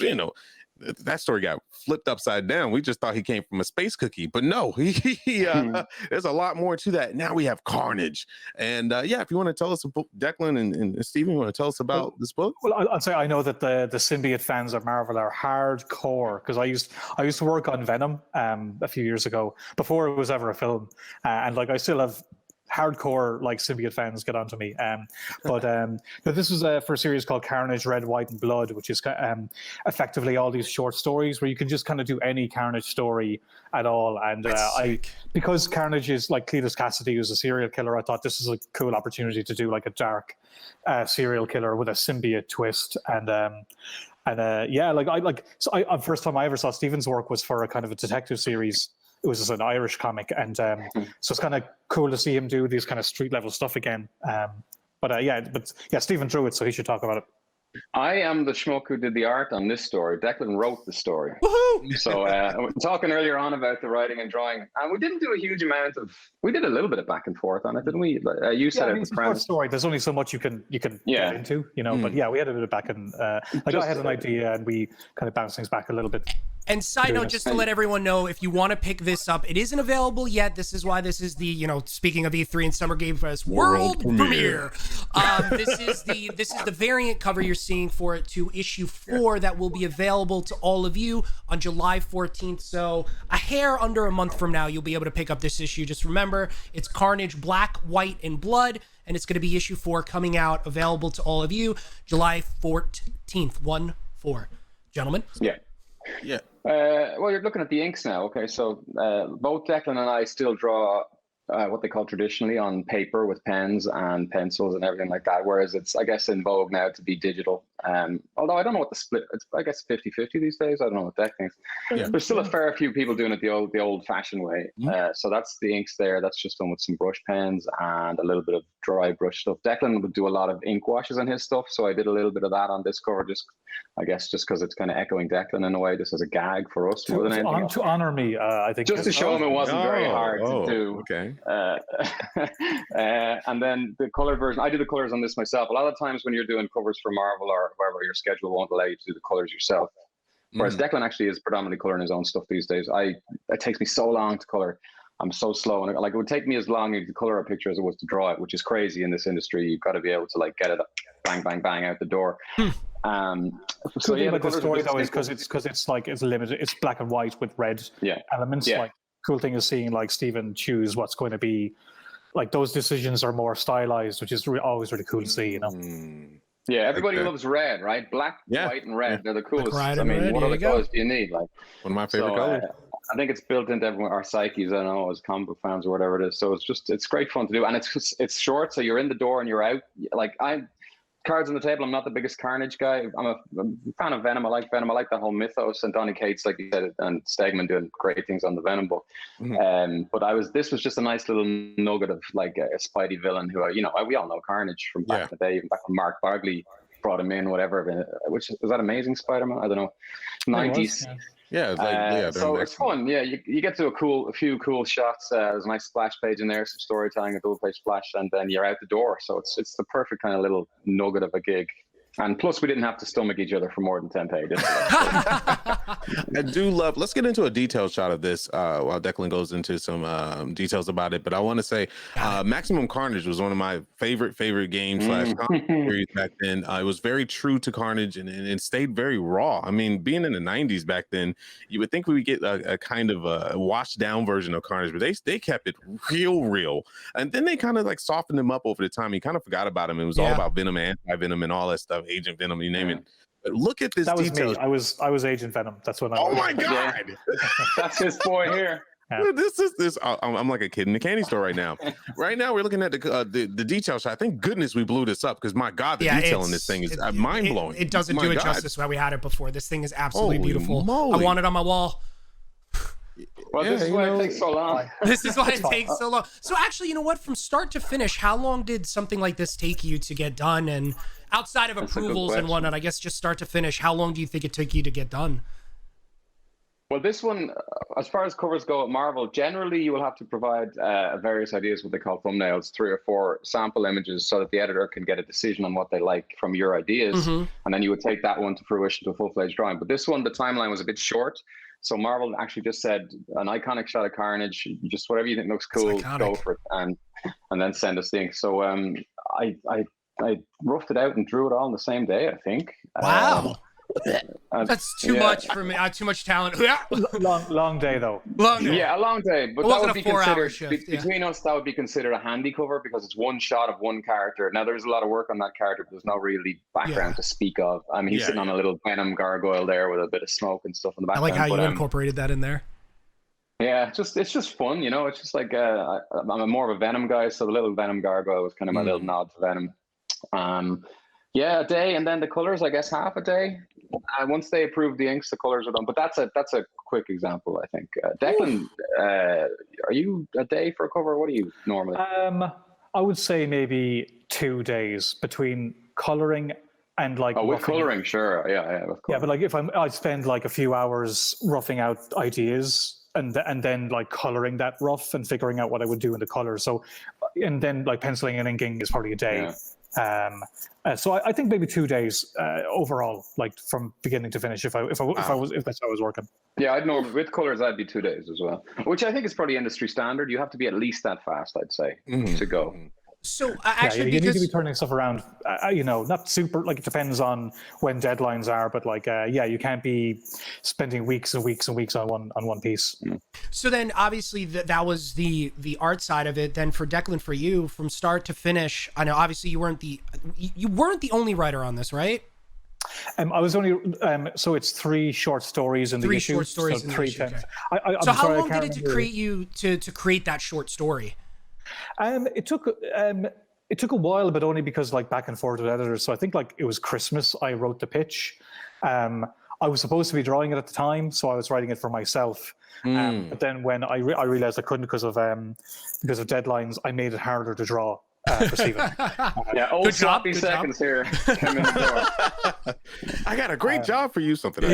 Speaker 2: that story got flipped upside down. We just thought he came from a space cookie, but no, there's a lot more to that. Now we have Carnage, and if you want to tell us, Declan and Steven, you want to tell us about this book?
Speaker 3: Well, I'll say I know that the symbiote fans of Marvel are hardcore, because I used to work on Venom a few years ago before it was ever a film, and like I still have hardcore like symbiote fans get onto me, but this was for a series called Carnage, Red, White, and Blood, which is effectively all these short stories where you can just kind of do any Carnage story at all. And because Carnage is like Cletus Cassidy, who's a serial killer, I thought this is a cool opportunity to do like a dark serial killer with a symbiote twist. First time I ever saw Steven's work was for a kind of a detective series. It was just an Irish comic, and so it's kind of cool to see him do these kind of street level stuff again. Stephen drew it, so he should talk about it.
Speaker 4: I am the schmuck who did the art on this story. Declan wrote the story.
Speaker 1: Woohoo!
Speaker 4: So we were talking earlier on about the writing and drawing, and we didn't do a huge amount of. We did a little bit of back and forth on it, didn't we? You said it.
Speaker 3: It's a short story. There's only so much you can get into, But yeah, we had a bit of back and I had an idea, and we kind of bounced things back a little bit.
Speaker 1: And side note, just to let everyone know, if you want to pick this up, it isn't available yet. This is why this is the, speaking of E3 and Summer Game Fest, world premiere. This is the variant cover you're seeing for it to issue 4 that will be available to all of you on July 14th. So a hair under a month from now, you'll be able to pick up this issue. Just remember, it's Carnage, Black, White, and Blood, and it's going to be issue 4 coming out, available to all of you, July 14th, 1-4. Gentlemen?
Speaker 4: Yeah. Well, you're looking at the inks now. Okay, so both Declan and I still draw what they call traditionally on paper with pens and pencils and everything like that, whereas it's, I guess, in vogue now to be digital. Although I don't know what the split. It's, I guess 50-50 these days. I don't know what Deck thinks.
Speaker 2: Yeah.
Speaker 4: There's still a fair few people doing it the old-fashioned way. So that's the inks there. That's just done with some brush pens and a little bit of dry brush stuff. Declan would do a lot of ink washes on his stuff, so I did a little bit of that on this cover, just because it's kind of echoing Declan in a way, just as a gag for us more than anything else.
Speaker 3: To honor me, I think.
Speaker 4: Just to show him it wasn't very hard to do.
Speaker 2: Okay.
Speaker 4: And then the colored version, I do the colors on this myself. A lot of times when you're doing covers for Marvel or wherever, your schedule won't allow you to do the colors yourself. Whereas Declan actually is predominantly coloring his own stuff these days. It takes me so long to color. I'm so slow, and like it would take me as long to color a picture as it was to draw it, which is crazy in this industry. You've got to be able to like get it bang, bang, bang out the door.
Speaker 3: So yeah, the story though is because it's like it's limited. It's black and white with red elements.
Speaker 4: Yeah.
Speaker 3: Like cool thing is seeing like Stephen choose what's going to be. Like those decisions are more stylized, which is always really cool to see. You know.
Speaker 4: Yeah, everybody loves red, right? Black, white, and red. They're the coolest. I mean, what other colors do you need? Like
Speaker 2: one of my favorite colors.
Speaker 4: I think it's built into our psyches. I don't know, as comic book fans or whatever it is. So it's great fun to do, and it's short, so you're in the door and you're out. Like cards on the table. I'm not the biggest Carnage guy. I'm a fan of Venom. I like Venom. I like the whole mythos, and Donny Cates, like you said, and Stegman doing great things on the Venom book. But this was just a nice little nugget of like a Spidey villain who, we all know Carnage from back in the day, even back when Mark Bagley brought him in, whatever. Which is that Amazing Spider-Man? I don't know, 90s.
Speaker 2: So
Speaker 4: it's fun. Yeah, you get to a few cool shots. There's a nice splash page in there, some storytelling, a double page splash, and then you're out the door. So it's the perfect kind of little nugget of a gig. And plus, we didn't have to stomach each other for more than 10 pages.
Speaker 2: I do love. Let's get into a detailed shot of this while Declan goes into some details about it. But I want to say, Maximum Carnage was one of my favorite games / series back then. It was very true to Carnage and stayed very raw. I mean, being in the '90s back then, you would think we would get a kind of a washed down version of Carnage, but they kept it real. And then they kind of like softened him up over the time. You kind of forgot about him. It was all about Venom, anti-Venom, and all that stuff. Agent Venom, you name it. But look at this.
Speaker 3: That was
Speaker 2: detail.
Speaker 3: me. I was Agent Venom. That's when I.
Speaker 2: Oh my god!
Speaker 4: That's his boy here.
Speaker 2: This. I'm like a kid in the candy store right now. Right now, we're looking at the detail shot. Thank goodness we blew this up because my god, the detail in this thing is mind blowing.
Speaker 1: It doesn't do it justice why we had it before. This thing is absolutely beautiful.
Speaker 2: Moly.
Speaker 1: I want it on my wall.
Speaker 4: Well, this is why it takes so long.
Speaker 1: This is why it takes so long. So actually, you know what? From start to finish, how long did something like this take you to get done? And outside of approvals and whatnot, I guess just start to finish, how long do you think it took you to get done?
Speaker 4: Well, this one, as far as covers go at Marvel, generally you will have to provide various ideas, what they call thumbnails, 3 or 4 sample images so that the editor can get a decision on what they like from your ideas. And then you would take that one to fruition to a full-fledged drawing. But this one, the timeline was a bit short. So Marvel actually just said an iconic shot of Carnage, just whatever you think looks cool, go for it, and then send us the ink. So I roughed it out and drew it all in the same day, I think.
Speaker 1: Wow. That's too much for me. Too much talent.
Speaker 3: long day though.
Speaker 1: Long day.
Speaker 4: Yeah, a long day. But
Speaker 1: that
Speaker 4: would be considered
Speaker 1: shift,
Speaker 4: between us. That would be considered a handy cover because it's one shot of one character. Now there's a lot of work on that character, but there's no really background to speak of. I mean, he's sitting on a little Venom gargoyle there with a bit of smoke and stuff in the background.
Speaker 1: I like how you incorporated that in there.
Speaker 4: Yeah, it's just fun, It's just like I'm more of a Venom guy, so the little Venom gargoyle was kind of my little nod to Venom. A day, and then the colors, I guess, half a day. Once they approve the inks, the colors are done. But that's a quick example, I think. Declan, are you a day for a cover? What do you normally?
Speaker 3: I would say maybe 2 days between coloring and like.
Speaker 4: Oh, with coloring, sure, yeah.
Speaker 3: Yeah, but like if I'd spend like a few hours roughing out ideas. And then like coloring that rough and figuring out what I would do in the color. So, and then like penciling and inking is probably a day. So I think maybe 2 days overall, like from beginning to finish. If that's how I was working. Yeah,
Speaker 4: I'd normally with colors I'd be 2 days as well, which I think is probably industry standard. You have to be at least that fast, I'd say, to go.
Speaker 1: So actually,
Speaker 3: you need to be turning stuff around. Not super. Like it depends on when deadlines are, but like you can't be spending weeks and weeks and weeks on one piece.
Speaker 1: So then, obviously, that was the art side of it. Then for Declan, for you, from start to finish, I know obviously you weren't the only writer on this, right?
Speaker 3: I was only so it's 3 short stories in the issue. 3 short stories in the issue.
Speaker 1: So how long did it create you to create that short story?
Speaker 3: It took it took a while, but only because like back and forth with editors. So I think like it was Christmas. I wrote the pitch. I was supposed to be drawing it at the time, so I was writing it for myself. But then when I realized I couldn't because of deadlines, I made it harder to draw for Stephen.
Speaker 4: Yeah, old sloppy seconds here. Come in the door.
Speaker 2: I got a great job for you. Something.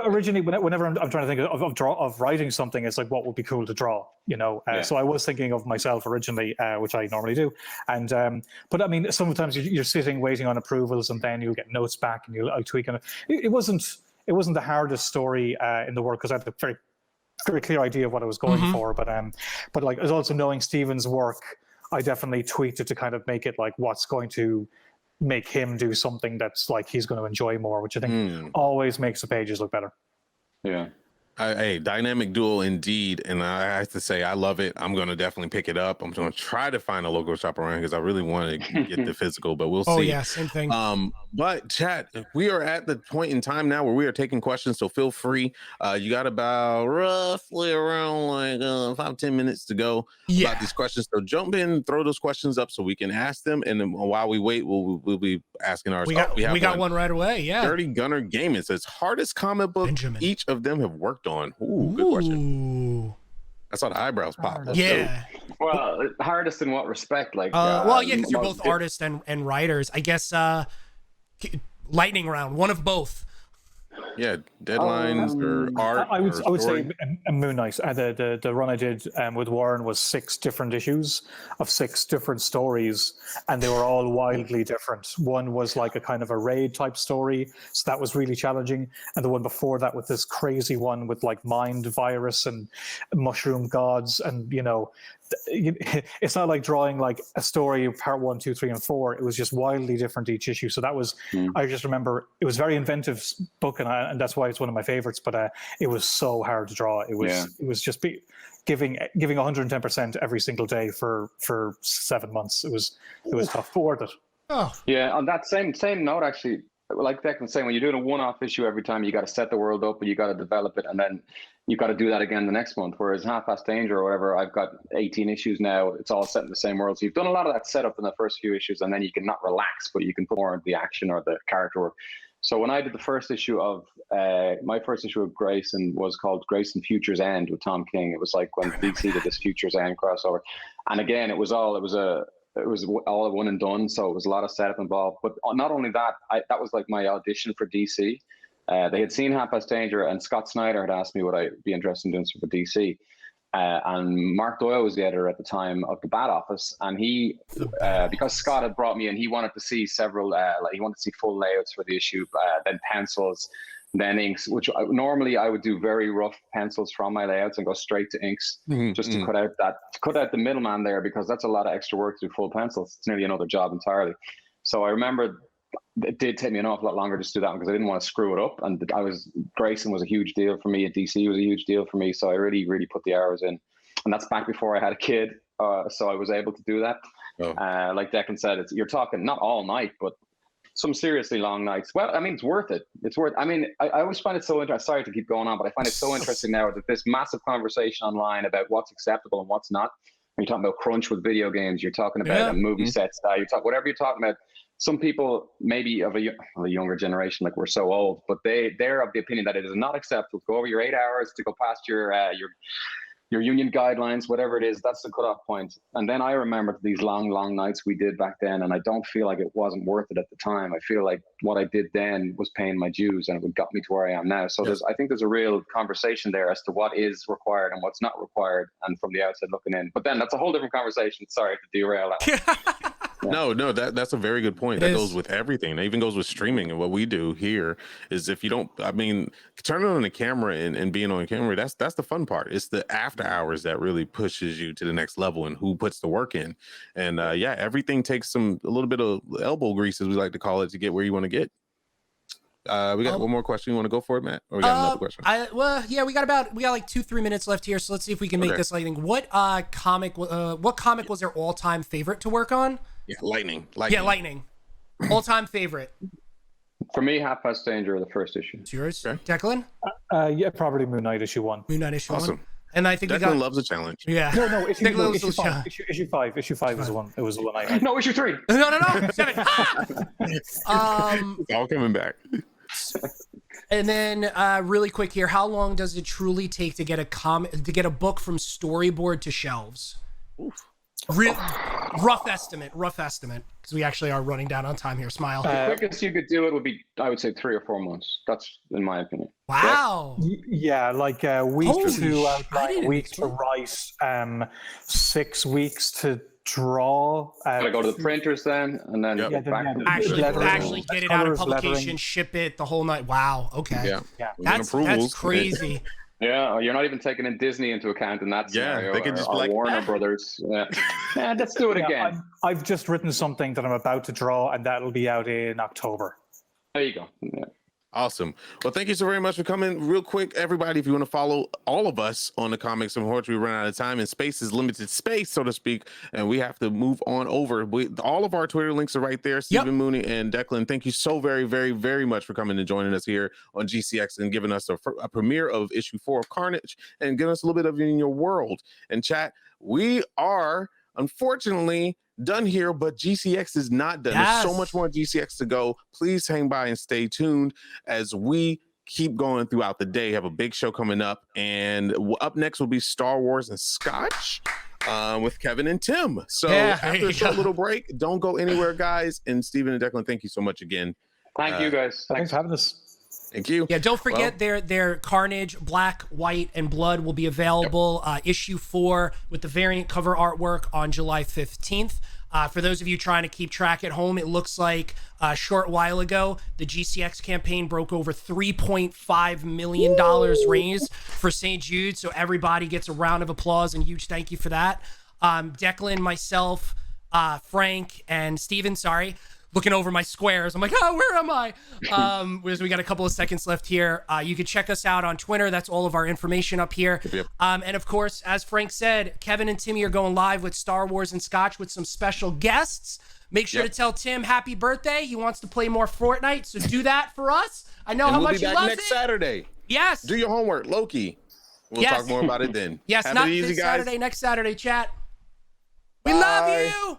Speaker 3: Originally, whenever I'm trying to think of writing something, it's like what would be cool to draw, you know. So I was thinking of myself originally, which I normally do. And but I mean, sometimes you're sitting waiting on approvals, and then you'll get notes back, and I'll tweak on it. It wasn't the hardest story in the world because I had a very very clear idea of what I was going for. But like, as also knowing Stephen's work, I definitely tweaked it to kind of make it like what's going to make him do something that's like he's going to enjoy more, which I think always makes the pages look better.
Speaker 4: Yeah.
Speaker 2: Hey, dynamic duel indeed, and I have to say I love it. I'm going to definitely pick it up. I'm going to try to find a local shop around because I really want to get the physical, but we'll see.
Speaker 1: Oh yeah, same thing.
Speaker 2: But chat, we are at the point in time now where we are taking questions, so feel free. You got about roughly around like 5-10 minutes to go about these questions. So jump in, throw those questions up so we can ask them, and then while we wait, we'll be asking ours.
Speaker 1: We got one right away. Yeah.
Speaker 2: Dirty Gunner Gaming says hardest comic book each of them have worked on. Ooh, good question. I saw the eyebrows pop.
Speaker 1: Yeah.
Speaker 2: Dope.
Speaker 4: Well, hardest in what respect? Like,
Speaker 1: well, yeah, because you're both artists and writers. I guess lightning round, one of both.
Speaker 2: Yeah, deadlines or art.
Speaker 3: I would say Moon Knight. The run I did with Warren was 6 different issues of 6 different stories, and they were all wildly different. One was like a kind of a raid type story, so that was really challenging. And the one before that was this crazy one with like mind virus and mushroom gods, and you know, it's not like drawing like a story of part 1, 2, 3, and 4. It was just wildly different each issue. So that was, I just remember it was a very inventive book, and that's why it's one of my favorites. But it was so hard to draw. It was just giving 110% every single day for 7 months. It was tough, but worth it.
Speaker 1: Oh
Speaker 4: yeah. On that same note, actually, like Declan saying, when you're doing a one-off issue every time, you got to set the world up and you got to develop it, and then you got to do that again the next month. Whereas Half-Past Danger or whatever, I've got 18 issues now. It's all set in the same world. So you've done a lot of that setup in the first few issues, and then you can not relax, but you can put more into the action or the character work. So when I did the first issue of my first issue of Grayson was called Grayson Future's End with Tom King. It was like when DC did this Future's End crossover, and again, it was all one and done. So it was a lot of setup involved. But not only that, that was like my audition for DC. They had seen Half-Past Danger, and Scott Snyder had asked me would I be interested in doing something for DC. And Mark Doyle was the editor at the time of the Bat Office, and he, because Scott had brought me in, he wanted to see several, he wanted to see full layouts for the issue, then pencils, then inks, which normally I would do very rough pencils from my layouts and go straight to inks, just to cut out the middleman there, because that's a lot of extra work to do full pencils. It's nearly another job entirely. So I remember it did take me an awful lot longer just to do that because I didn't want to screw it up. And Grayson was a huge deal for me, and DC was a huge deal for me. So I really, really put the hours in. And that's back before I had a kid. So I was able to do that. Oh. Like Declan said, you're talking not all night, but some seriously long nights. Well, I mean, it's worth it. I mean, I always find it so interesting. Sorry to keep going on, but I find it so interesting now that this massive conversation online about what's acceptable and what's not. When you're talking about crunch with video games, you're talking about a movie set style, whatever you're talking about. Some people maybe of a younger generation, like we're so old, but they're of the opinion that it is not acceptable to go over your 8 hours, to go past your union guidelines, whatever it is. That's the cutoff point. And then I remember these long nights we did back then, and I don't feel like it wasn't worth it at the time. I feel like what I did then was paying my dues, and it got me to where I am now. So I think there's a real conversation there as to what is required and what's not required, and from the outside looking in. But then that's a whole different conversation. Sorry to derail that.
Speaker 2: No, that's a very good point. That goes with everything. It even goes with streaming. And what we do here is if you don't, I mean, turning on the camera and being on camera, that's the fun part. It's the after hours that really pushes you to the next level and who puts the work in. And everything takes a little bit of elbow grease, as we like to call it, to get where you want to get. We got one more question. You want to go for it, Matt? Or we got another question?
Speaker 1: We got like 2-3 minutes left here. So let's see if we can make this lightning. What comic was their all-time favorite to work on?
Speaker 2: Yeah, lightning.
Speaker 1: Yeah, lightning. All-time favorite.
Speaker 4: For me, Half-Past Danger, the first issue.
Speaker 1: It's yours,
Speaker 2: okay.
Speaker 1: Declan?
Speaker 3: Yeah, probably Moon Knight issue 1.
Speaker 1: Moon Knight issue 1. And I think we
Speaker 2: Declan
Speaker 1: got
Speaker 2: loves a challenge.
Speaker 1: yeah.
Speaker 3: No, issue,
Speaker 1: Declan
Speaker 3: no,
Speaker 1: loves
Speaker 3: issue,
Speaker 1: those
Speaker 3: five,
Speaker 1: challenges.
Speaker 3: issue five. Issue five was the one. It was the one I had.
Speaker 4: No, issue 3.
Speaker 1: No, 7.
Speaker 2: It's all coming back.
Speaker 1: And then really quick here, how long does it truly take to get a book from storyboard to shelves? Rough estimate, because we actually are running down on time here. Smile.
Speaker 4: The quickest you could do it would be, I would say, 3 or 4 months. That's in my opinion.
Speaker 1: Wow.
Speaker 3: Yeah, like a week
Speaker 1: Holy
Speaker 3: to
Speaker 1: I
Speaker 3: outline,
Speaker 1: didn't
Speaker 3: a week to write, 6 weeks to draw.
Speaker 4: Gotta go to the printers then, and then
Speaker 2: Yep.
Speaker 4: get back to the
Speaker 1: Actually get it out of
Speaker 3: Colors,
Speaker 1: publication,
Speaker 3: lettering.
Speaker 1: ship it, the whole night. Wow. Okay.
Speaker 2: Yeah.
Speaker 1: That's
Speaker 2: approvals.
Speaker 1: crazy.
Speaker 4: Yeah, you're not even taking in Disney into account in that
Speaker 2: Yeah,
Speaker 4: scenario.
Speaker 2: they could just be
Speaker 4: or
Speaker 2: like,
Speaker 4: Warner Brothers. Yeah. Let's do it again.
Speaker 3: I've just written something that I'm about to draw, and that'll be out in October.
Speaker 4: There you go. Yeah.
Speaker 2: Awesome. Well, thank you so very much for coming. Real quick, everybody, if you want to follow all of us on the Comics and Horror, we run out of time and space is limited space, so to speak, and we have to move on over. All of our Twitter links are right there. Stephen Mooney and Declan, thank you so very, very, very much for coming and joining us here on GCX and giving us a premiere of issue 4 of Carnage and giving us a little bit of in your world. And chat, we are unfortunately done here, but GCX is not done.
Speaker 1: Yes.
Speaker 2: There's so much more GCX to go. Please hang by and stay tuned as we keep going throughout the day. Have a big show coming up, and up next will be Star Wars and Scotch with Kevin and Tim. So after a short little break, don't go anywhere, guys. And Stephen and Declan, thank you so much again.
Speaker 4: Thank you, guys.
Speaker 3: Thanks for having us.
Speaker 2: Thank you.
Speaker 1: Yeah, don't forget their Carnage, Black, White, and Blood will be available issue 4 with the variant cover artwork on July 15th. For those of you trying to keep track at home, it looks like a short while ago, the GCX campaign broke over $3.5 million raised for St. Jude. So everybody gets a round of applause and huge thank you for that. Declan, myself, Frank, and Steven, looking over my squares. I'm like, where am I? We got a couple of seconds left here. You can check us out on Twitter. That's all of our information up here.
Speaker 2: Yep.
Speaker 1: And of course, as Frank said, Kevin and Timmy are going live with Star Wars and Scotch with some special guests. Make sure to tell Tim happy birthday. He wants to play more Fortnite, so do that for us. I know how much he loves it.
Speaker 2: Next Saturday.
Speaker 1: Yes.
Speaker 2: Do your homework, Loki. We'll talk more about it then.
Speaker 1: Yes,
Speaker 2: Have
Speaker 1: not
Speaker 2: it easy,
Speaker 1: this
Speaker 2: guys.
Speaker 1: Saturday, next Saturday, chat. We love you.